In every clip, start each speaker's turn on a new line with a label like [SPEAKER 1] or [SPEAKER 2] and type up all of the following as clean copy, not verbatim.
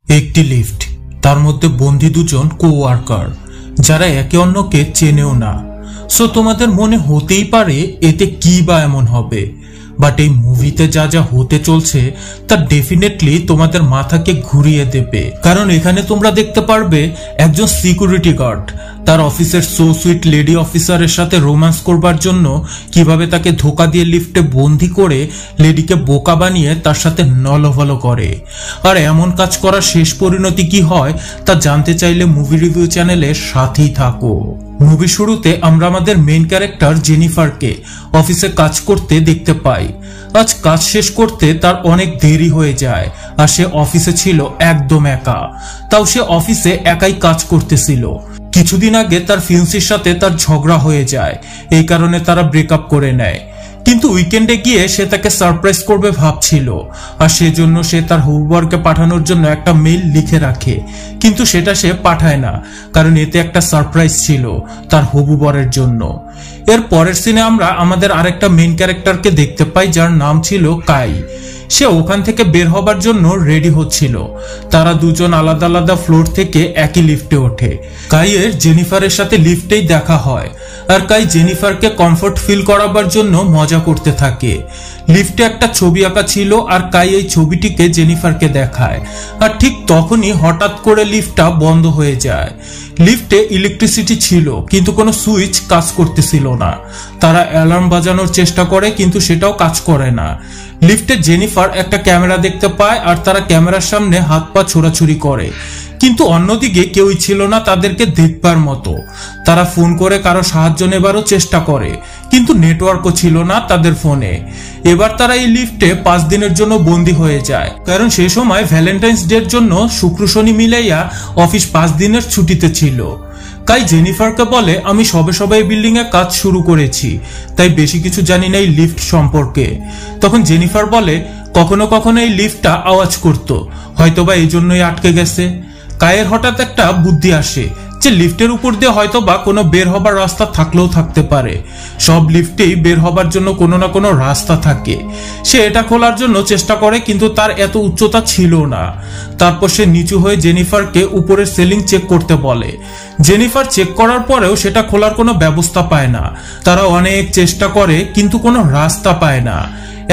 [SPEAKER 1] একটি লিফট, তার মধ্যে বন্দী দুজন কোওয়ার্কার যারা একে অন্যকে চেনেও না। সো তোমাদের মনে হতেই পারে এতে কি বা এমন হবে, বাট এই মুভিতে যা যা হতে চলছে তা ডেফিনেটলি তোমাদের মাথাকে ঘুরিয়ে দেবে। কারণ এখানে তোমরা দেখতে পারবে একজন সিকিউরিটি গার্ড তার অফিসের সো সুইট লেডি অফিসারের সাথে রোম্যান্স করবার জন্য কিভাবে তাকে ধোকা দিয়ে লিফটে বন্দি করে লেডিকে বোকা বানিয়ে তার সাথে নলভলো করে। আর এমন কাজ করার শেষ পরিণতি কি হয় তা জানতে চাইলে মুভি রিভিউ চ্যানেলের সাথেই থাকো। মুভি শুরুতে আমরা আমাদের মেইন ক্যারেক্টার জেনিফারকে অফিসে কাজ করতে দেখতে পাই। আজ কাজ শেষ করতে তার অনেক দেরি হয়ে যায় আর সে অফিসে ছিল একদম একা। তাও সে অফিসে একাই কাজ করতেছিল। কিছুদিন আগে তার ফিয়ান্সির সাথে তার ঝগড়া হয়ে যায়, এই কারণে তারা ব্রেকআপ করে নেয়। কিন্তু উইকেন্ডে গিয়ে সে তাকে সারপ্রাইজ করবে ভাবছিল, আর সেজন্য সে তার হবুবরকে পাঠানোর জন্য একটা মেইল লিখে রাখে। কিন্তু সেটা সে পাঠায় না, কারণ এতে একটা সারপ্রাইজ ছিল তার হবুবরের জন্য। এর পরের সিনে আমরা আমাদের আরেকটা মেইন ক্যারেক্টারকে দেখতে পাই যার নাম ছিল কাই। সে ওখান থেকে বের হবার জন্য রেডি হচ্ছিল। তারা দুজন আলাদা আলাদা ফ্লোর থেকে একই লিফটে ওঠে। কাইয়ের জেনিফারের সাথে লিফটেই দেখা হয়, আর কাই জেনিফারকে কমফোর্ট ফিল করাবার জন্য মজা করতে থাকে। লিফটে একটা ছবি আঁকা ছিল আর কাই এই ছবিটিকে জেনিফারকে দেখায়। আর ঠিক তখনই হঠাৎ করে লিফটটা বন্ধ হয়ে যায়। লিফটে ইলেকট্রিসিটি ছিল কিন্তু কোনো সুইচ কাজ করতেছিল না। তারা অ্যালার্ম বাজানোর চেষ্টা করে কিন্তু সেটাও কাজ করে না। লিফটে জেনিফার একটা ক্যামেরা দেখতে পায় আর তারা ক্যামেরার সামনে হাত পা ছোড়াছুড়ি করে, কিন্তু অন্যদিকে কেউই ছিল না তাদেরকে দেখবার মতো। তারা ফোন করে কারো সাহায্য নেবারও চেষ্টা করে, কিন্তু নেটওয়ার্কও ছিল না তাদের ফোনে। এবার তারা এই লিফটে 5 দিনের জন্য বন্দী হয়ে যায়, কারণ সে সময় ভ্যালেন্টাইন্স ডের জন্য শুক্র শনি মিলাইয়া অফিস 5 দিনের ছুটিতে ছিল। কাই জেনিফারকে বলে, আমি সবে এই বিল্ডিং এ কাজ শুরু করেছি, তাই বেশি কিছু জানি না এই লিফট সম্পর্কে। তখন জেনিফার বলে, কখনো কখনো এই লিফটটা আওয়াজ করতো, হয়তোবা এই জন্যই আটকে গেছে। কায়ের হঠাৎ একটা বুদ্ধি আসে যে লিফটের উপর দিয়ে হয়তোবা কোনো বের হবার রাস্তা থাকলেও থাকতে পারে। সব লিফটেই বের হবার জন্য কোনো না কোনো রাস্তা থাকে। সে এটা খোলার জন্য চেষ্টা করে, কিন্তু তার এত উচ্চতা ছিল না। তারপর সে নিচু হয়ে জেনিফারকে উপরের সিলিং চেক করতে বলে। জেনিফার চেক করার পরেও সেটা খোলার কোনো ব্যবস্থা পায় না। তারা অনেক চেষ্টা করে কিন্তু কোনো রাস্তা পায় না।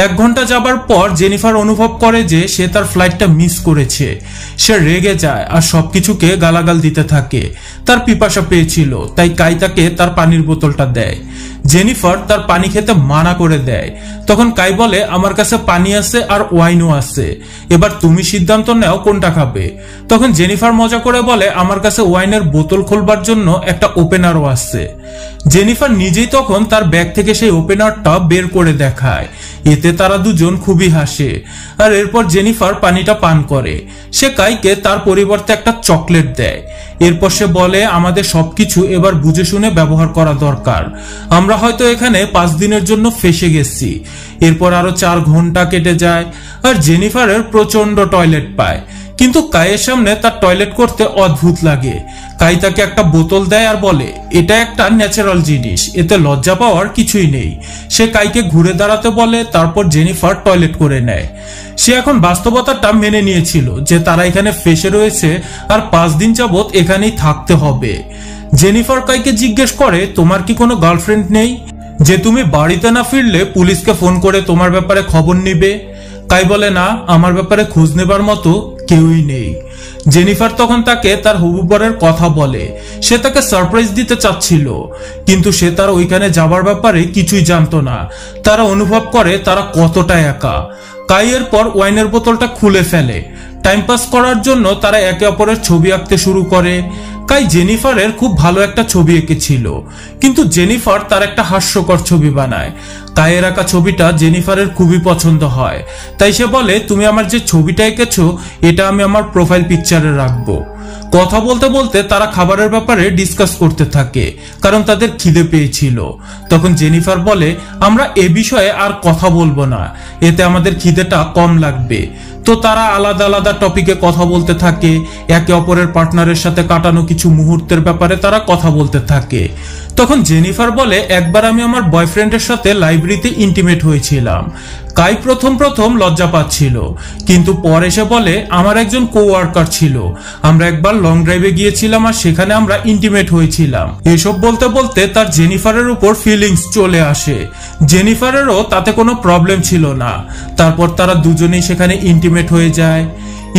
[SPEAKER 1] 1 ঘন্টা যাবার পর জেনিফার অনুভব করে যে সে তার ফ্লাইটটা মিস করেছে। সে রেগে যায় আর সবকিছুকে গালাগাল দিতে থাকে। তার পিপাসা পেয়েছিল, তাই কাই তাকে তার পানির বোতলটা দেয়। জেনিফার তার পানি খেতে মানা করে দেয়। তখন কাই বলে, আমার কাছে পানি আছে আর ওয়াইনও আছে, এবার তুমি সিদ্ধান্ত নাও কোনটা খাবে। তখন জেনিফার মজা করে বলে, আমার কাছে ওয়াইনের বোতল খুলবার জন্য একটা ওপেনারও আছে। জেনিফার নিজেই তখন তার ব্যাগ থেকে সেই ওপেনারটা বের করে দেখায়। এতে তারা দুজন খুবই হাসে। আর এরপর জেনিফার পানিটা পান করে। সে কাইকে তার পরিবর্তে একটা চকলেট দেয়। এরপর সে বলে, আমাদের সবকিছু এবার বুঝে শুনে ব্যবহার করা দরকার। আমরা হয়তো এখানে 5 দিনের জন্য ফেসে গেছি। এরপর আরো 4 ঘন্টা কেটে যায় আর জেনিফারের প্রচন্ড টয়লেট পায়, কিন্তু কাইয়ের সামনে তার টয়লেট করতে অদ্ভুত লাগে। কাই তাকে একটা বোতল দেয় আর বলে, এটা একটা ন্যাচারাল জিনিস, এতে লজ্জা পাওয়ার কিছুই নেই। সে কাইকে ঘুরে দাঁড়াতে বলে, তারপর জেনিফার টয়লেট করে নেয়। সে এখন বাস্তবতাটা মেনে নিয়েছিল যে তারা এখানে ফেসে রয়েছে আর 5 দিন যাবত এখানেই থাকতে হবে। জেনিফার কাইকে জিজ্ঞেস করে, তোমার কি কোনো গার্লফ্রেন্ড নেই যে তুমি বাড়িতে না ফিরলে পুলিশকে ফোন করে তোমার ব্যাপারে খবর নিবে? কাই বলে, না, আমার ব্যাপারে খোঁজ নেবার মতো কেউই নেই। জেনিফার তখন তাকে তার হবুবরের কথা বলে। সে তাকে সারপ্রাইজ দিতে চাচ্ছিল, কিন্তু সে তার ওইখানে যাবার ব্যাপারে কিছুই জানতো না। তারা অনুভব করে তারা কতটা একা। কাই এর পর ওয়াইনের বোতলটা খুলে ফেলে। টাইম পাস করার জন্য তারা একে অপরের ছবি আঁকতে শুরু করে। কাই জেনিফারের খুব ভালো একটা ছবি এঁকেছিল, কিন্তু জেনিফার তার একটা হাস্যকর ছবি বানায়। কাইয়ের আঁকা ছবিটা জেনিফারের খুবই পছন্দ হয়, তাই সে বলে, তুমি আমার যে ছবিটা এঁকেছো এটা আমি আমার প্রোফাইল পিকচারে রাখবো। কথা বলতে বলতে তারা খাবারের ব্যাপারে ডিসকাস করতে থাকে, কারণ তাদের খিদে পেয়েছিল। তখন জেনিফার বলে, আমরা এ বিষয়ে আর কথা বলবো না, এতে আমাদের খিদেটা কম লাগবে। তো তারা আলাদা আলাদা টপিকে কথা বলতে থাকে। একে অপরের পার্টনারের সাথে কাটানো কিছু মুহূর্তের ব্যাপারে তারা কথা বলতে থাকে। তখন জেনিফার বলে, একবার আমি আমার বয়ফ্রেন্ডের সাথে লাইব্রেরিতে ইন্টিমেট হয়েছিলাম। কাই প্রথম প্রথম লজ্জা পাচ্ছিল, কিন্তু পরে সে বলে আমার একজন কোওয়ার্কার ছিল, আমরা একবার লং ড্রাইভে গিয়েছিলাম আর সেখানে আমরা ইন্টিমেট হয়েছিলাম। এসব বলতে বলতে তার জেনিফারের উপর ফিলিংস চলে আসে। জেনিফারেরও তাতে কোনো প্রবলেম ছিল না। তারপর তারা দুজনেই সেখানে ইন্টিমেট হয়ে যায়।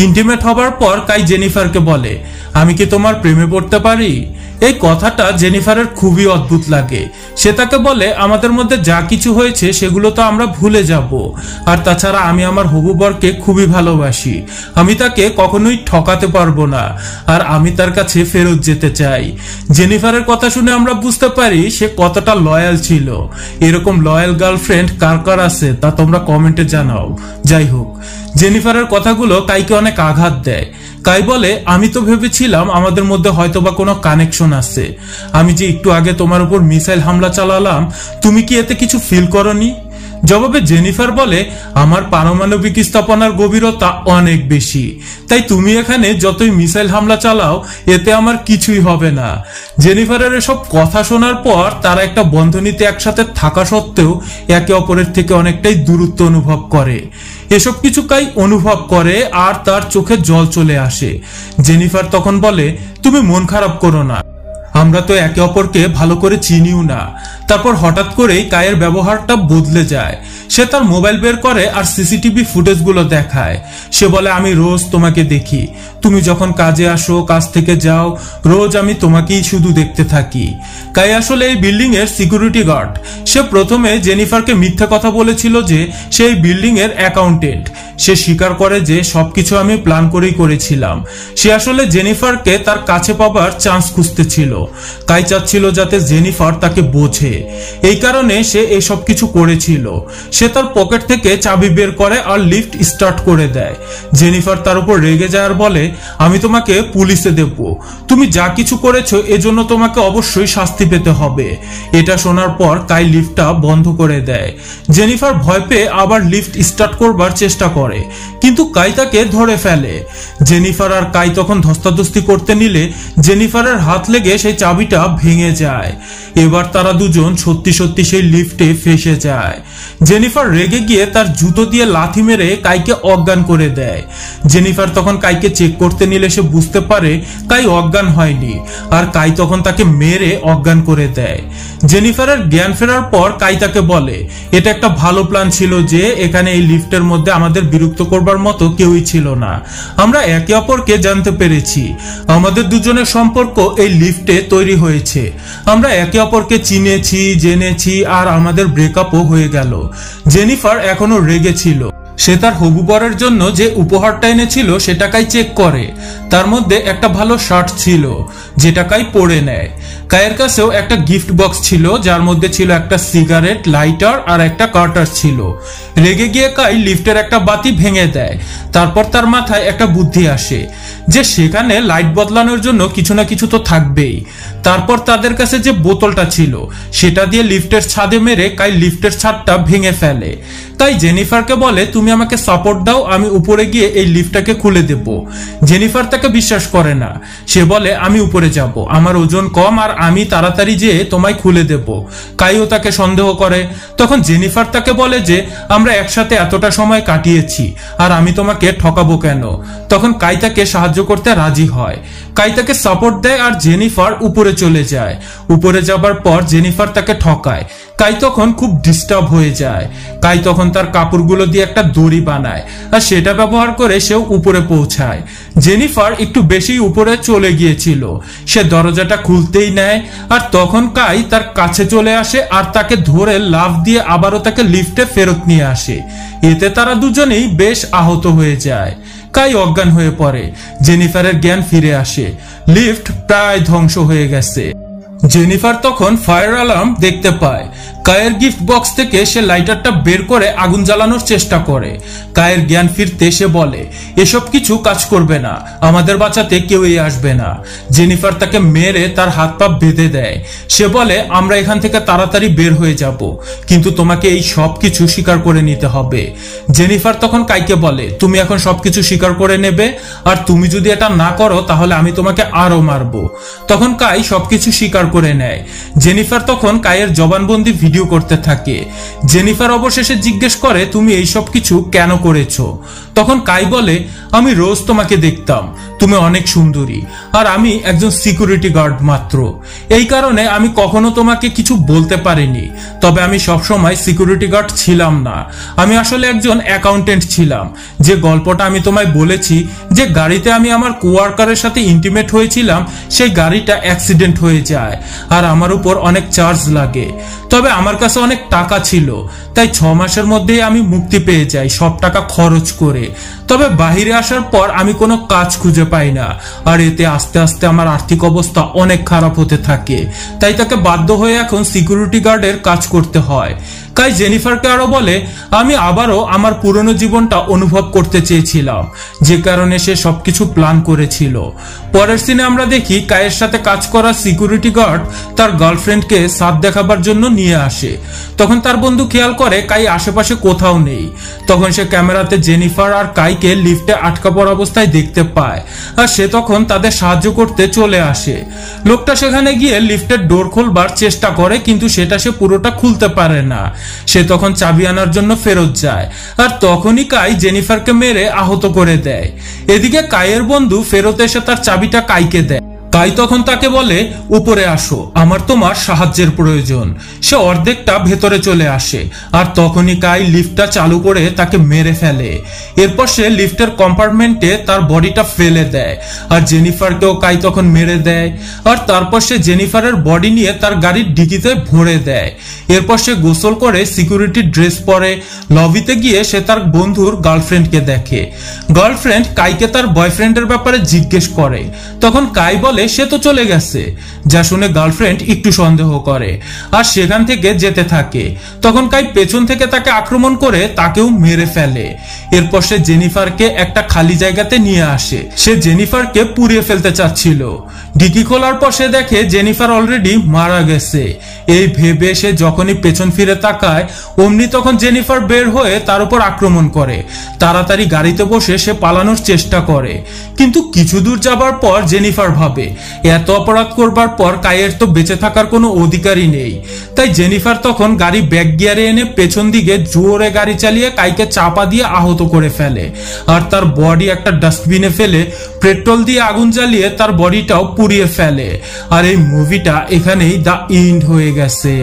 [SPEAKER 1] ইন্টিমেট হবার পর কাই জেনিফারকে বলে আমি কি তোমার প্রেমে পড়তে পারি? এই কথাটা জেনিফারের খুবই অদ্ভুত লাগে। সে তাকে বলে আমাদের মধ্যে যা কিছু হয়েছে সেগুলো তো আমরা ভুলে যাব, আর তাছাড়া আমি আমার হবু বরকে খুবই ভালোবাসি, আমি তাকে কখনোই ঠকাতে পারবো না, আর আমি তার কাছে ফেরত যেতে চাই। জেনিফারের কথা শুনে আমরা বুঝতে পারি সে কতটা লয়াল ছিল। এরকম লয়াল গার্লফ্রেন্ড কার কার আছে তা তোমরা কমেন্টে জানাও। যাই হোক, জেনিফারের কথাগুলো কাইকে অনেক আঘাত দেয়। কাই বলে আমি তো ভেবেছিলাম আমাদের মধ্যে হয়তোবা কোনো কানেকশন আছে। আমি যে একটু আগে তোমার উপর মিসাইল হামলা চালালাম, তুমি কি এতে কিছু ফিল করনি? জবাবে জেনিফার বলে আমার পারমাণবিক স্থাপনার গভীরতা অনেক বেশি, তাই তুমি এখানে যতই মিসাইল হামলা চালাও এতে আমার কিছুই হবে না। জেনিফারের এসব কথা শোনার পর তারা একটা বন্ধনীতে একসাথে থাকা সত্ত্বেও একে অপরের থেকে অনেকটাই দূরত্ব অনুভব করে। এসব কিছু কাই অনুভব করে আর তার চোখে জল চলে আসে। জেনিফার তখন বলে তুমি মন খারাপ করো না, আমরা তো একে অপরকে ভালো করে চিনিও না। তারপর হঠাৎ করেই কায়ের ব্যবহারটা বদলে যায়। সে তার মোবাইল বের করে আর সিসিটিভি ফুটেজগুলো দেখায়। সে বলে আমি রোজ তোমাকে দেখি, তুমি যখন কাজে আসো, কাজ থেকে যাও, রোজ আমি তোমাকেই শুধু দেখতে থাকি। কাই আসলে এই বিল্ডিং এর সিকিউরিটি গার্ড। সে প্রথমে জেনিফারকে মিথ্যা কথা বলেছিল যে সে এই বিল্ডিং এর অ্যাকাউন্টেন্ট। সে স্বীকার করে যে সবকিছু আমি প্ল্যান করেই করেছিলাম। সে আসলে জেনিফারকে তার কাছে পাবার চান্স খুঁজতেছিল। কাই চাচ্ছিল যাতে জেনিফার তাকে বোঝে, এই কারণে সে এসব কিছু করেছিল। সে তার পকেট থেকে চাবি বের করে আর লিফট স্টার্ট করে দেয়। জেনিফার তার উপর রেগে যায় আর বলে আমি তোমাকে পুলিশে দেব, তুমি যা কিছু করেছো এজন্য তোমাকে অবশ্যই শাস্তি পেতে হবে। এটা শোনার পর কাই লিফটটা বন্ধ করে দেয়। জেনিফার ভয় পেয়ে আবার লিফট স্টার্ট করবার চেষ্টা করে, কিন্তু কাই তাকে ধরে ফেলে। জেনিফার আর কাই তখন ধস্তাধস্তি করতে নিলে জেনিফারের হাত লেগে সেই চাবিটা ভেঙে যায়। এবার তারা দুজন সত্যি সত্যি সেই লিফটে ফেসে যায়। জেনিফার রেগে গিয়ে তার জুতো দিয়ে লাথি মেরে কাইকে অজ্ঞান করে দেয়। জেনিফার তখন কাইকে চেক করতে নিলে সে বুঝতে পারে কাই অজ্ঞান হয়নি, আর কাই তখন তাকে মেরে অজ্ঞান করে দেয়। জেনিফারের জ্ঞান ফেরার পর কাই তাকে বলে এটা একটা ভালো প্ল্যান ছিল যে এখানে এই লিফটের মধ্যে আমাদের বিরক্ত করবার মতো কেউই ছিল না। আমরা একে অপরকে জানতে পেরেছি, আমাদের দুজনের সম্পর্ক এই লিফটে তৈরি হয়েছে। আমরা একে অপরকে চিনেছি, জেনেছি, আর আমাদের ব্রেকআপও হয়ে গেল। জেনিফার এখনো রেগে ছিল। সে তার হবু বরের জন্য যে উপহারটা এনেছিল সেটা কাই চেক করে। তার মধ্যে একটা ভালো শার্ট ছিল যেটা কাই পরে নেয়। কায়ের কাছেও একটা গিফট বক্স ছিল যার মধ্যে ছিল একটা সিগারেট, লাইটার আর একটা কার্টার ছিল। রেগে গিয়ে কাই লিফটের একটা বাতি ভেঙে দেয়। তারপর তার মাথায় একটা বুদ্ধি আসে যে সেখানে লাইট বদলানোর জন্য কিছু না কিছু তো থাকবেই। তারপর তাদের কাছে যে বোতলটা ছিল সেটা দিয়ে লিফটের ছাদে মেরে কাই লিফটের ছাদটা ভেঙে ফেলে। তাই জেনিফারকে বলে তুমি আমাকে সাপোর্ট দাও, আমি উপরে গিয়ে এই লিফটটাকে খুলে দেব। জেনিফার তাকে বিশ্বাস করে না। সে বলে আমি উপরে যাব, আমার ওজন কম আর আমি তাড়াতাড়ি যেয়ে তোমায় খুলে দেব। কাইও তাকে সন্দেহ করে। তখন জেনিফার তাকে বলে যে আমরা একসাথে এতটা সময় কাটিয়েছি আর আমি তোমাকে ঠকাবো কেন। তখন কাই তাকে সাহায্য করতে রাজি হয়। কাই তাকে সাপোর্ট দেয় আর জেনিফার উপরে চলে যায়। উপরে যাবার পর জেনিফার তাকে ঠকায়। কাই তখন খুব ডিস্টার্ব হয়ে যায়। কাই তখন তার কাপড়গুলো দিয়ে একটা দড়ি বানায় আর সেটা ব্যবহার করে সেও উপরে পৌঁছায়। জেনিফার একটু বেশি উপরে চলে গিয়েছিল। সে দরজাটা খুলতেই নেয় আর তখন কাই তার কাছে চলে আসে আর তাকে ধরে লাফ দিয়ে আবারও তাকে লিফটে ফেরত নিয়ে আসে। এতে তারা দুজনেই বেশ আহত হয়ে যায়। কাই অজ্ঞান হয়ে পড়ে। জেনিফারের জ্ঞান ফিরে আসে। লিফট প্রায় ধ্বংস হয়ে গেছে। জেনিফার তখন ফায়ার অ্যালার্ম দেখতে পায়। কায়ের গিফট বক্স থেকে সে লাইটারটা বের করে আগুন জ্বালানোর চেষ্টা করে। কায়ের জ্ঞান ফিরতে সে বলে এসব কিছু কাজ করবে না, আমাদের বাঁচাতে কেউই আসবে না। জেনিফার তাকে মেরে তার হাত পা বেঁধে দেয়। সে বলে আমরা এখান থেকে তাড়াতাড়ি বের হয়ে যাব, কিন্তু তোমাকে এই সব কিছু স্বীকার করে নিতে হবে। জেনিফার তখন কাইকে বলে তুমি এখন সবকিছু স্বীকার করে নেবে, আর তুমি যদি এটা না করো তাহলে আমি তোমাকে আরো মারবো। তখন কাই সবকিছু স্বীকার করে নেয়। জেনিফার তখন কায়ের জবানবন্দি ভিডিও ভিডিও করতে থাকে। জেনিফার অবশেষে জিজ্ঞেস করে, তুমি এইসব কিছু কেন করেছো? তখন কাই বলে, আমি রোজ তোমাকে দেখতাম, তুমি অনেক সুন্দরী, আর আমি একজন সিকিউরিটি গার্ড মাত্র, এই কারণে আমি কখনো তোমাকে কিছু বলতে পারিনি। তবে আমি সবসময় সিকিউরিটি গার্ড ছিলাম না, আমি আসলে একজন অ্যাকাউন্টেন্ট ছিলাম। যে গল্পটা আমি তোমায় বলেছি, যে গাড়িতে আমি আমার কোয়ার্কারের সাথে ইন্টিমেট হয়েছিলাম, সেই গাড়িটা অ্যাক্সিডেন্ট হয়ে যায় আর আমার উপর অনেক চার্জ লাগে। তবে আমার কাছে অনেক টাকা ছিল, তাই 6 মাসের মধ্যেই আমি মুক্তি পেয়ে যাই সব টাকা খরচ করে। তবে বাহিরে আসার পর আমি কোনো কাজ খুঁজে পাই না, আর এতে আস্তে আস্তে আমার আর্থিক অবস্থা অনেক খারাপ হতে থাকে। তাই তাকে বাধ্য হয়ে এখন সিকিউরিটি গার্ডের কাজ করতে হয়। কাই জেনিফারকে আরো বলে, আমি আবারও আমার পুরনো জীবনটা অনুভব করতে চেয়েছিলাম, যে কারণে সে সবকিছু প্ল্যান করেছিল। পরের সিনে আমরা দেখি কাইয়ের সাথে কাজ করা সিকিউরিটি গার্ড তার গার্লফ্রেন্ডকে সাথ দেখাবার জন্য নিয়ে আসে। তখন তার বন্ধু খেয়াল করে কাই আশেপাশে কোথাও নেই। তখন সে ক্যামেরাতে জেনিফার আর কাইকে লিফটে আটকা পড়া অবস্থায় দেখতে পায়, আর সে তখন তাদের সাহায্য করতে চলে আসে। লোকটা সেখানে গিয়ে লিফটের ডোর খুলবার চেষ্টা করে, কিন্তু সেটা সে পুরোটা খুলতে পারে না। সে তখন চাবি আনার জন্য ফেরত যায়, আর তখনই কাই জেনিফারকে মেরে আহত করে দেয়। এদিকে কাইয়ের বন্ধু ফেরত এসে তার চাবিটা কাইকে দেয়। কাই তখন তাকে বলে, উপরে আসো, আমার তোমার সাহায্যের প্রয়োজন। সে অর্ধেকটা ভেতরে চলে আসে, আর তখনই কাই লিফটটা চালু করে তাকে মেরে ফেলে। এরপর সে লিফটের কম্পার্টমেন্টে তার বডিটা ফেলে দেয়, আর জেনিফারকেও কাই তখন মেরে দেয়। আর তারপর সে জেনিফারের বডি নিয়ে তার গাড়ির ডিকিতে ভরে দেয়। এরপর সে গোসল করে সিকিউরিটি ড্রেস পরে লবিতে গিয়ে সে তার বন্ধুর গার্লফ্রেন্ডকে দেখে। গার্লফ্রেন্ড কাইকে তার বয়ফ্রেন্ডের ব্যাপারে জিজ্ঞেস করে। তখন কাই বলে সে তো চলে গেছে, যা শুনে গার্লফ্রেন্ড একটু সন্দেহ করে আর সেখান থেকে যেতে থাকে। তখন কাই পেছন থেকে তাকে আক্রমণ করে তাকেও মেরে ফেলে। এরপর সে জেনিফারকে একটা খালি জায়গাতে নিয়ে আসে। সে জেনিফারকে পুড়িয়ে ফেলতে চাচ্ছিল। ডিকি খোলার পর সে দেখে জেনিফার অলরেডি মারা গেছে। এই ভেবে সে যখনই পেছন ফিরে তাকায়, অমনি তখন জেনিফার বের হয়ে তার উপর আক্রমণ করে। তাড়াতাড়ি গাড়িতে বসে সে পালানোর চেষ্টা করে, কিন্তু কিছু দূর যাবার পর জেনিফার ভাবে, এত অপরাধ করবার পর কাইয়ের তো বেঁচে থাকার কোনো অধিকারই নেই। তাই জেনিফার তখন গাড়ি ব্যাক গিয়ারে এনে পেছন দিকে জোরে গাড়ি চালিয়ে কাইকে চাপা দিয়ে আহত করে ফেলে, আর তার বডি একটা ডাস্টবিনে ফেলে পেট্রোল দিয়ে আগুন জ্বালিয়ে তার বডিটাও পুড়িয়ে ফেলে। আর এই মুভিটা এখানেই দা এন্ড হয়ে গেছে।